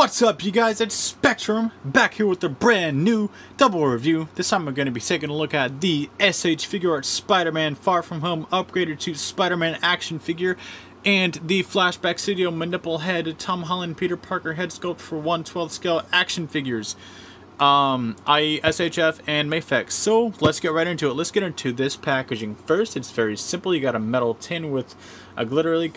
What's up, you guys? It's Spectrum, back here with a brand new double review. This time we're going to be taking a look at the SH Figuarts Spider-Man Far From Home upgraded to Spider-Man action figure and the Flashback Studio Manipple Head Tom Holland Peter Parker head sculpt for 1/12 scale action figures. i.e. SHF and Mafex. So let's get right into it. Let's get into this packaging first. It's very simple. You got a metal tin with a glittery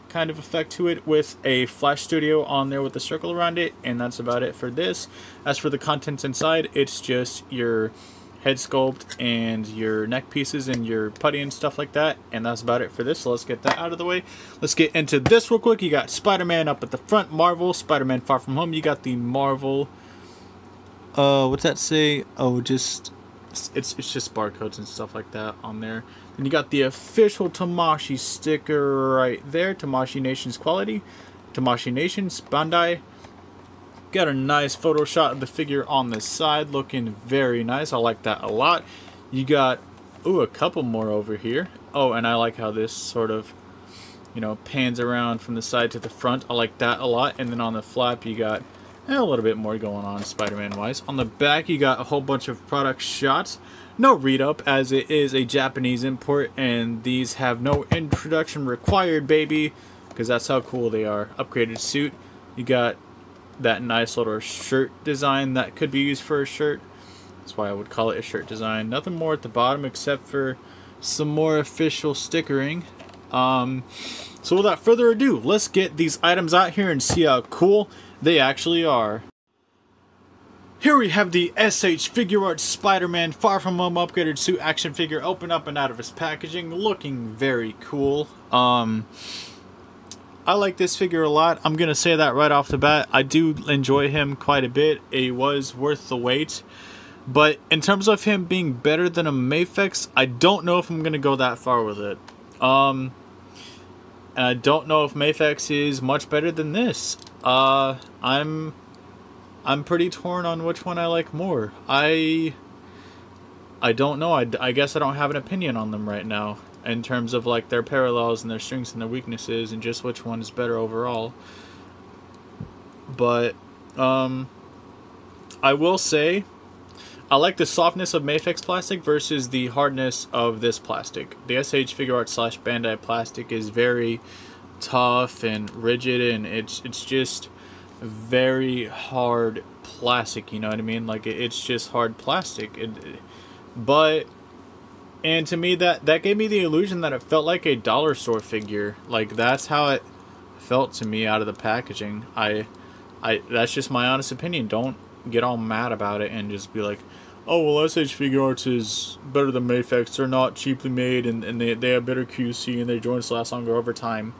kind of effect to it with a Flash Studio on there with a circle around it, and that's about it for this. As for the contents inside, it's just your head sculpt and your neck pieces and your putty and stuff like that, and that's about it for this. So let's get that out of the way. Let's get into this real quick. You got Spider-Man up at the front, Marvel, Spider-Man Far From Home. You got the Marvel, what's that say? Oh, just it's just barcodes and stuff like that on there. And you got the official Tamashii sticker right there. Tamashii Nation's quality. Tamashii Nation's Bandai. Got a nice photo shot of the figure on the side. Looking very nice. I like that a lot. You got, ooh, a couple more over here. Oh, and I like how this sort of, you know, pans around from the side to the front. I like that a lot. And then on the flap, you got a little bit more going on Spider-Man wise. On the back, you got a whole bunch of product shots. No read-up, as it is a Japanese import, and these have no introduction required, baby, because that's how cool they are. Upgraded suit. You got that nice little shirt design that could be used for a shirt. That's why I would call it a shirt design. Nothing more at the bottom except for some more official stickering. So without further ado, let's get these items out here and see how cool they actually are. Here we have the SH Figuarts Spider-Man Far From Home upgraded suit action figure open up and out of its packaging, looking very cool. I like this figure a lot. I'm gonna say that right off the bat. I do enjoy him quite a bit. It was worth the wait. But in terms of him being better than a Mafex, I don't know if I'm gonna go that far with it. And I don't know if Mafex is much better than this. I'm pretty torn on which one I like more. I don't know. I guess I don't have an opinion on them right now in terms of like their parallels and their strengths and their weaknesses and just which one is better overall. But I will say I like the softness of Mafex plastic versus the hardness of this plastic. The SH Figuarts / Bandai plastic is very tough and rigid, and it's just very hard plastic, you know what I mean? Like it's just hard plastic. And to me that gave me the illusion that it felt like a dollar store figure. Like that's how it felt to me out of the packaging. That's just my honest opinion. Don't get all mad about it and just be like, oh well, SH Figuarts is better than Mafex. They're not cheaply made and they have better QC and their joints last longer over time.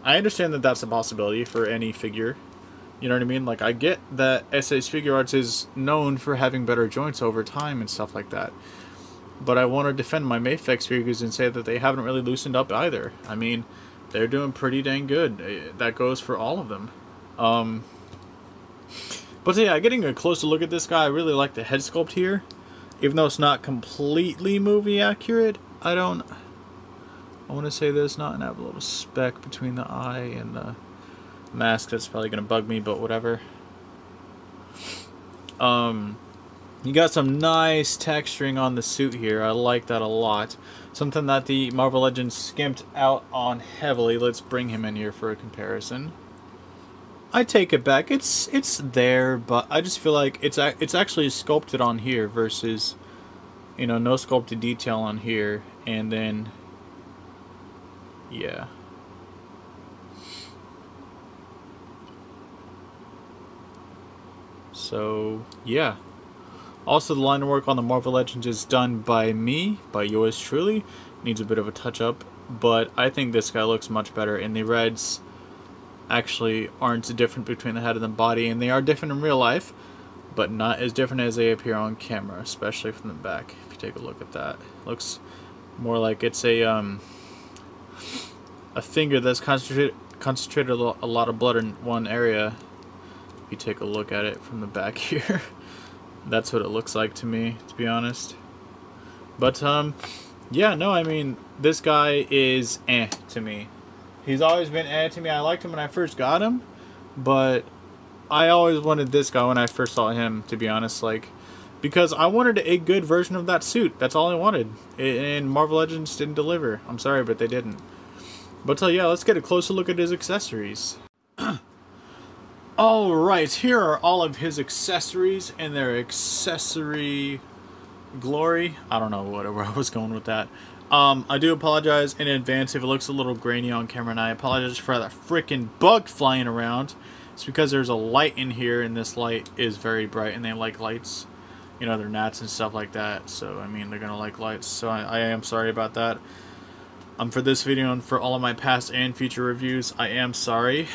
I understand that that's a possibility for any figure. You know what I mean? Like, I get that SH Figuarts is known for having better joints over time and stuff like that. But I want to defend my Mafex figures and say that they haven't really loosened up either. I mean, they're doing pretty dang good. That goes for all of them. But yeah, getting a closer look at this guy, I really like the head sculpt here. Even though it's not completely movie accurate, I want to say there's not an little speck between the eye and the mask. That's probably gonna bug me, but whatever. You got some nice texturing on the suit here. I like that a lot. Something that the Marvel Legends skimped out on heavily. Let's bring him in here for a comparison. I take it back. It's there, but I just feel like it's actually sculpted on here versus, you know, no sculpted detail on here, and then yeah. So, yeah. Also, the line work on the Marvel Legends is done by me, by yours truly. Needs a bit of a touch-up, but I think this guy looks much better, and the reds actually aren't different between the head and the body, and they are different in real life, but not as different as they appear on camera, especially from the back. If you take a look at that, looks more like it's a finger that's concentrated a lot of blood in one area. If you take a look at it from the back here, that's what it looks like to me, to be honest. But yeah, no, I mean, this guy is to me. He's always been to me. I liked him when I first got him, but I always wanted this guy when I first saw him, to be honest, like, because I wanted a good version of that suit. That's all I wanted. And Marvel Legends didn't deliver. I'm sorry, but they didn't. But yeah, let's get a closer look at his accessories. Alright, here are all of his accessories and their accessory glory. I don't know where I was going with that. I do apologize in advance if it looks a little grainy on camera, and I apologize for that freaking bug flying around. It's because there's a light in here, and this light is very bright, and they like lights. You know, they're gnats and stuff like that, so, I mean, they're gonna like lights, so I am sorry about that. For this video and for all of my past and future reviews, I am sorry.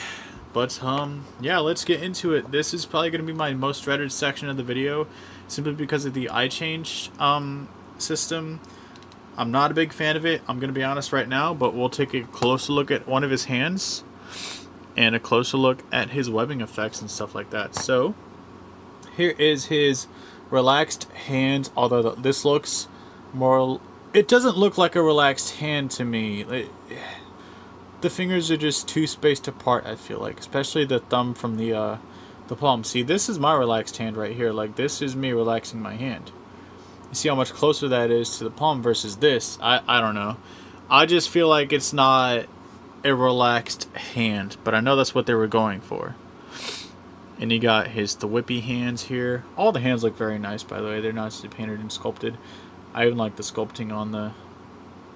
But, yeah, let's get into it. This is probably going to be my most dreaded section of the video, simply because of the eye change system. I'm not a big fan of it, I'm going to be honest right now, but we'll take a closer look at one of his hands, and a closer look at his webbing effects and stuff like that. So, here is his relaxed hand, although this looks more... It doesn't look like a relaxed hand to me. The fingers are just too spaced apart, I feel like, especially the thumb from the palm. See, this is my relaxed hand right here. Like, this is me relaxing my hand. You see how much closer that is to the palm versus this? I don't know. I just feel like it's not a relaxed hand, but I know that's what they were going for. And you got the whippy hands here. All the hands look very nice, by the way. They're nicely painted and sculpted. I even like the sculpting on the...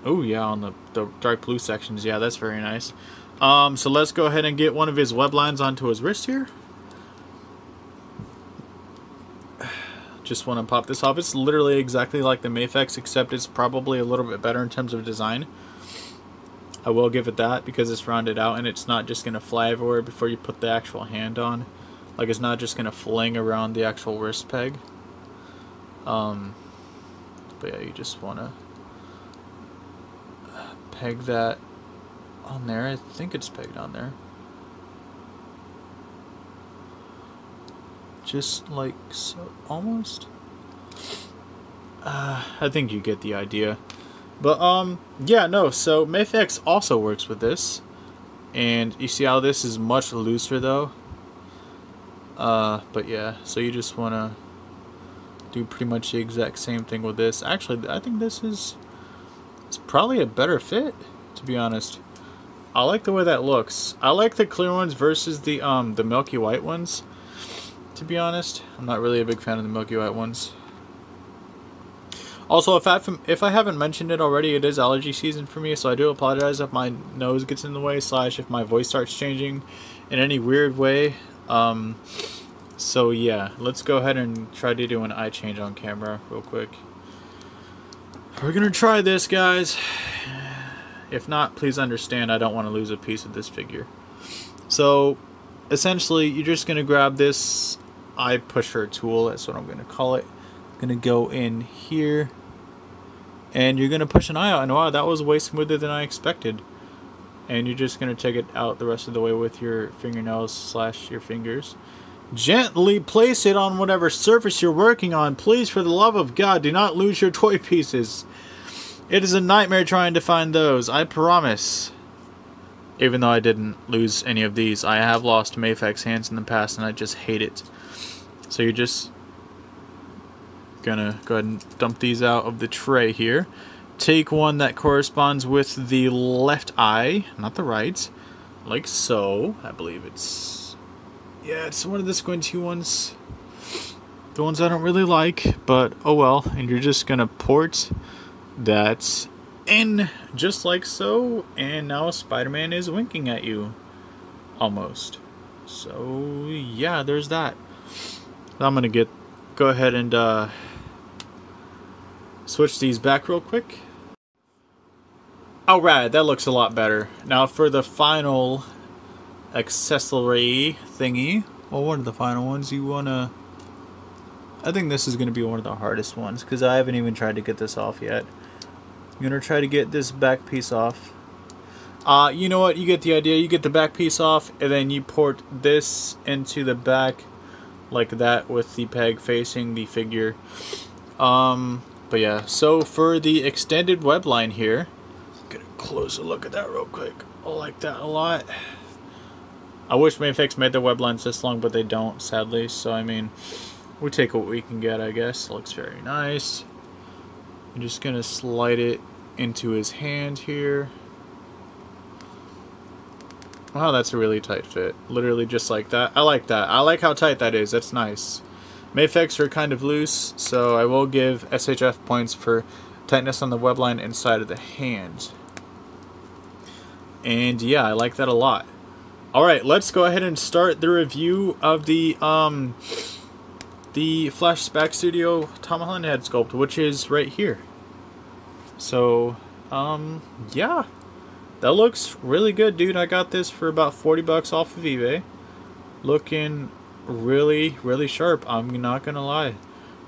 Oh yeah, on the dark blue sections. Yeah, that's very nice. So let's go ahead and get one of his web lines onto his wrist here. Just want to pop this off. It's literally exactly like the Mafex, except it's probably a little bit better in terms of design. I will give it that, because it's rounded out and it's not just going to fly everywhere before you put the actual hand on. Like, it's not just going to fling around the actual wrist peg. But yeah, you just want to peg that on there. I think it's pegged on there. Just like so, almost. I think you get the idea. But yeah, no, so Mafex also works with this. And you see how this is much looser though? But yeah, so you just want to do pretty much the exact same thing with this. Actually, I think this is... It's probably a better fit, to be honest. I like the way that looks. I like the clear ones versus the milky white ones, to be honest. I'm not really a big fan of the milky white ones. Also, if I haven't mentioned it already, it is allergy season for me, so I do apologize if my nose gets in the way, / if my voice starts changing in any weird way. So yeah, let's go ahead and try to do an eye change on camera real quick. We're gonna try this, guys. If not, please understand I don't want to lose a piece of this figure. So essentially, you're just gonna grab this eye pusher tool, that's what I'm gonna call it. Gonna go in here, and you're gonna push an eye out, and wow, that was way smoother than I expected. And you're just gonna take it out the rest of the way with your fingernails / your fingers. Gently place it on whatever surface you're working on. Please, for the love of God, do not lose your toy pieces. It is a nightmare trying to find those, I promise. Even though I didn't lose any of these, I have lost Mafex hands in the past, and I just hate it. So you're just gonna go ahead and dump these out of the tray here. Take one that corresponds with the left eye, not the right, like so. I believe it's... Yeah, it's one of the squinty ones. The ones I don't really like, but oh well. And you're just gonna port that in, just like so. And now Spider-Man is winking at you. Almost. So, yeah, there's that. I'm gonna go ahead and switch these back real quick. Alright, that looks a lot better. Now for the final accessory thingy, well, one of the final ones, you wanna... I think this is gonna be one of the hardest ones, because I haven't even tried to get this off yet. I'm gonna try to get this back piece off. You know what, you get the idea. You get the back piece off, and then you port this into the back like that with the peg facing the figure. But yeah, so for the extended web line here, get a closer look at that real quick. I like that a lot. I wish Mayfix made their web lines this long, but they don't, sadly. So, I mean, we take what we can get, I guess. It looks very nice. I'm just going to slide it into his hand here. Wow, that's a really tight fit. Literally just like that. I like that. I like how tight that is. That's nice. Mayfix are kind of loose, so I will give SHF points for tightness on the web line inside of the hand. And yeah, I like that a lot. Alright, let's go ahead and start the review of the Flashback Studio Tom Holland head sculpt, which is right here. So, yeah. That looks really good, dude. I got this for about 40 bucks off of eBay. Looking really, really sharp. I'm not gonna lie.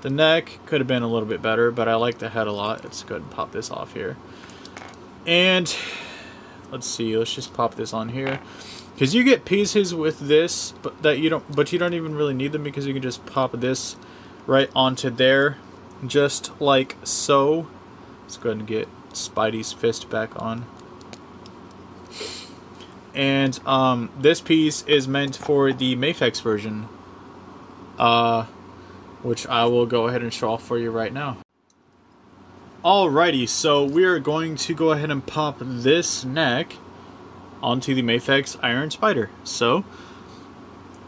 The neck could have been a little bit better, but I like the head a lot. Let's go ahead and pop this off here. And let's see. Let's just pop this on here, because you get pieces with this, but you don't even really need them, because you can just pop this right onto there, just like so. Let's go ahead and get Spidey's fist back on. And this piece is meant for the Mayfix version, which I will go ahead and show off for you right now. Alrighty, so we are going to go ahead and pop this neck onto the Mayfix Iron Spider. So,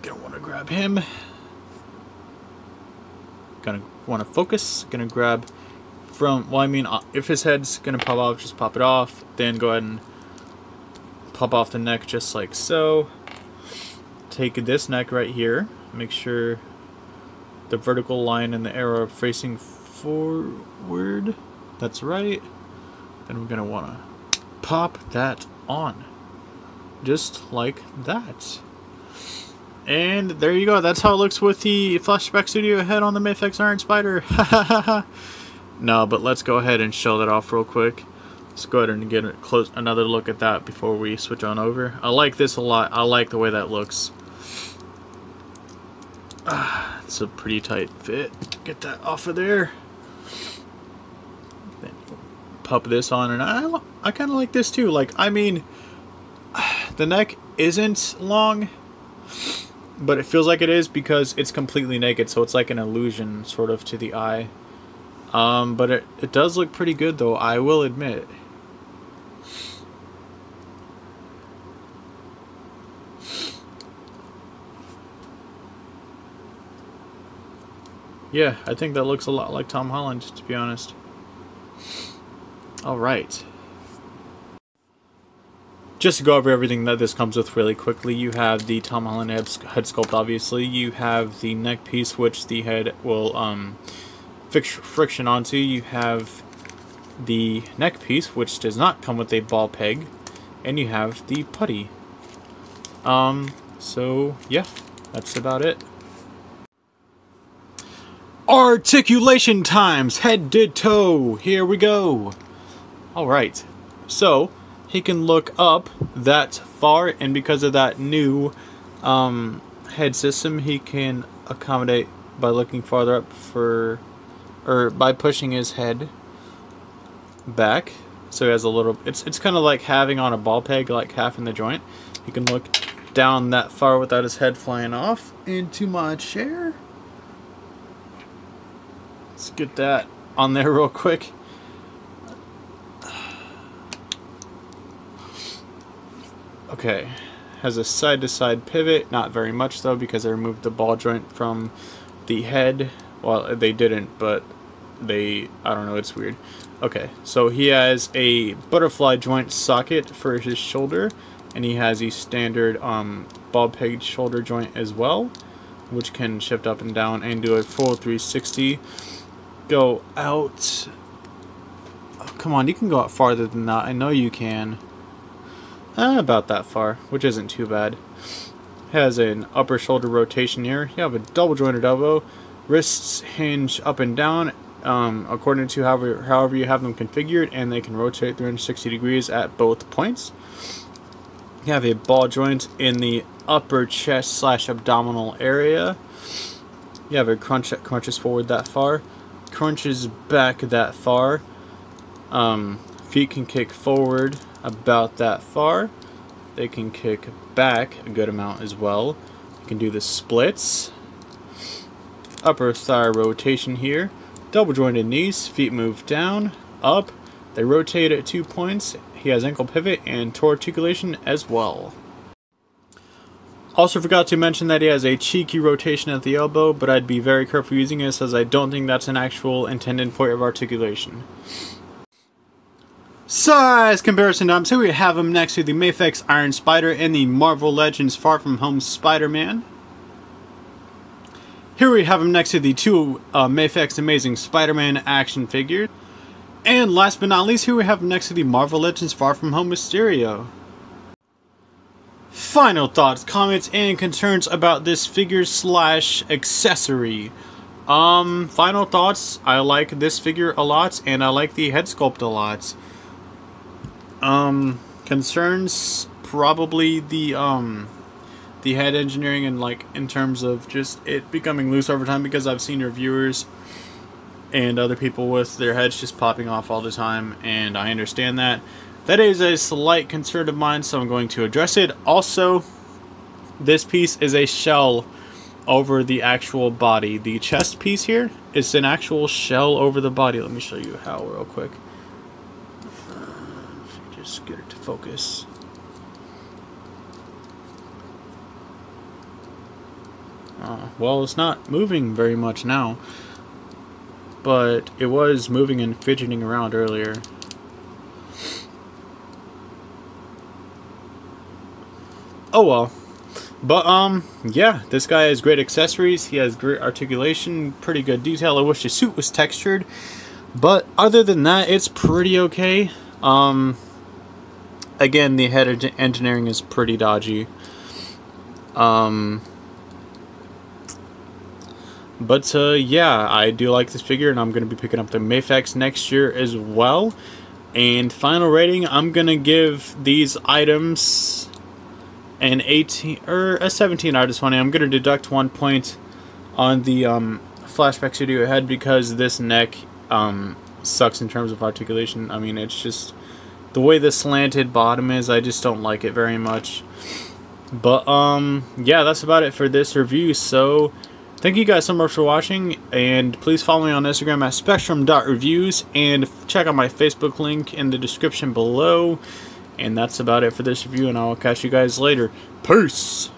gonna want to grab him. Gonna want to focus. Gonna grab from, well, I mean, if his head's gonna pop off, just pop it off. Then go ahead and pop off the neck just like so. Take this neck right here. Make sure the vertical line and the arrow are facing forward. That's right. Then we're gonna wanna pop that on. Just like that. And there you go. That's how it looks with the Flashback Studio head on the Mayfix Iron Spider. No, but let's go ahead and show that off real quick. Let's go ahead and get another look at that before we switch on over. I like this a lot. I like the way that looks. It's a pretty tight fit. Get that off of there. Then pop this on, and I kind of like this too. Like, I mean, the neck isn't long, but it feels like it is because it's completely naked, so it's like an illusion sort of to the eye. But it does look pretty good though, I will admit. Yeah, I think that looks a lot like Tom Holland, to be honest. Alright. Just to go over everything that this comes with really quickly, you have the Tom Holland head sculpt, obviously. You have the neck piece, which the head will fix friction onto. You have the neck piece, which does not come with a ball peg. And you have the putty. So, yeah, that's about it. Articulation times, head to toe. Here we go. Alright, so he can look up that far, and because of that new head system, he can accommodate by looking farther up or by pushing his head back. So he has a little, it's kind of like having on a ball peg, like half in the joint. He can look down that far without his head flying off into my chair. Let's get that on there real quick. Okay, has a side-to-side pivot, not very much though, because I removed the ball joint from the head. Well, they didn't, but I don't know, it's weird. Okay, so he has a butterfly joint socket for his shoulder, and he has a standard ball peg shoulder joint as well, which can shift up and down and do a full 360. Go out. Oh, come on, you can go out farther than that. I know you can. About that far, which isn't too bad. Has an upper shoulder rotation here. You have a double jointed elbow. Wrists hinge up and down according to however you have them configured, and they can rotate 360 degrees at both points. You have a ball joint in the upper chest / abdominal area. You have a crunch that crunches forward that far, crunches back that far. Feet can kick forward about that far. They can kick back a good amount as well. You can do the splits. Upper thigh rotation here. Double jointed knees. Feet move down, up. They rotate at 2 points. He has ankle pivot and toe articulation as well. Also forgot to mention that he has a cheeky rotation at the elbow, but I'd be very careful using this as I don't think that's an actual intended point of articulation. Size comparison dumps. Here we have him next to the Mafex Iron Spider and the Marvel Legends Far From Home Spider-Man. Here we have him next to the two Mafex Amazing Spider-Man action figures. And last but not least, here we have him next to the Marvel Legends Far From Home Mysterio. Final thoughts, comments, and concerns about this figure slash accessory. Final thoughts, I like this figure a lot, and I like the head sculpt a lot. Concerns, probably the head engineering and like in terms of just it becoming loose over time, because I've seen reviewers and other people with their heads just popping off all the time, and I understand that. That is a slight concern of mine, so I'm going to address it. Also, this piece is a shell over the actual body. The chest piece here is an actual shell over the body. Let me show you how real quick. Just get it to focus. Well, it's not moving very much now, but it was moving and fidgeting around earlier. Oh well. But yeah, this guy has great accessories. He has great articulation, pretty good detail. I wish his suit was textured, but other than that, it's pretty okay. Again, the head engineering is pretty dodgy. But yeah, I do like this figure, and I'm going to be picking up the Mafex next year as well. And final rating, I'm going to give these items an 18 or a 17 out of 20. I'm going to deduct 1 point on the Flashback Studio head because this neck sucks in terms of articulation. I mean, it's just the way the slanted bottom is, I just don't like it very much. But yeah, that's about it for this review. So thank you guys so much for watching, and please follow me on Instagram at spectrum.reviews, and check out my Facebook link in the description below. And that's about it for this review, and I'll catch you guys later. Peace!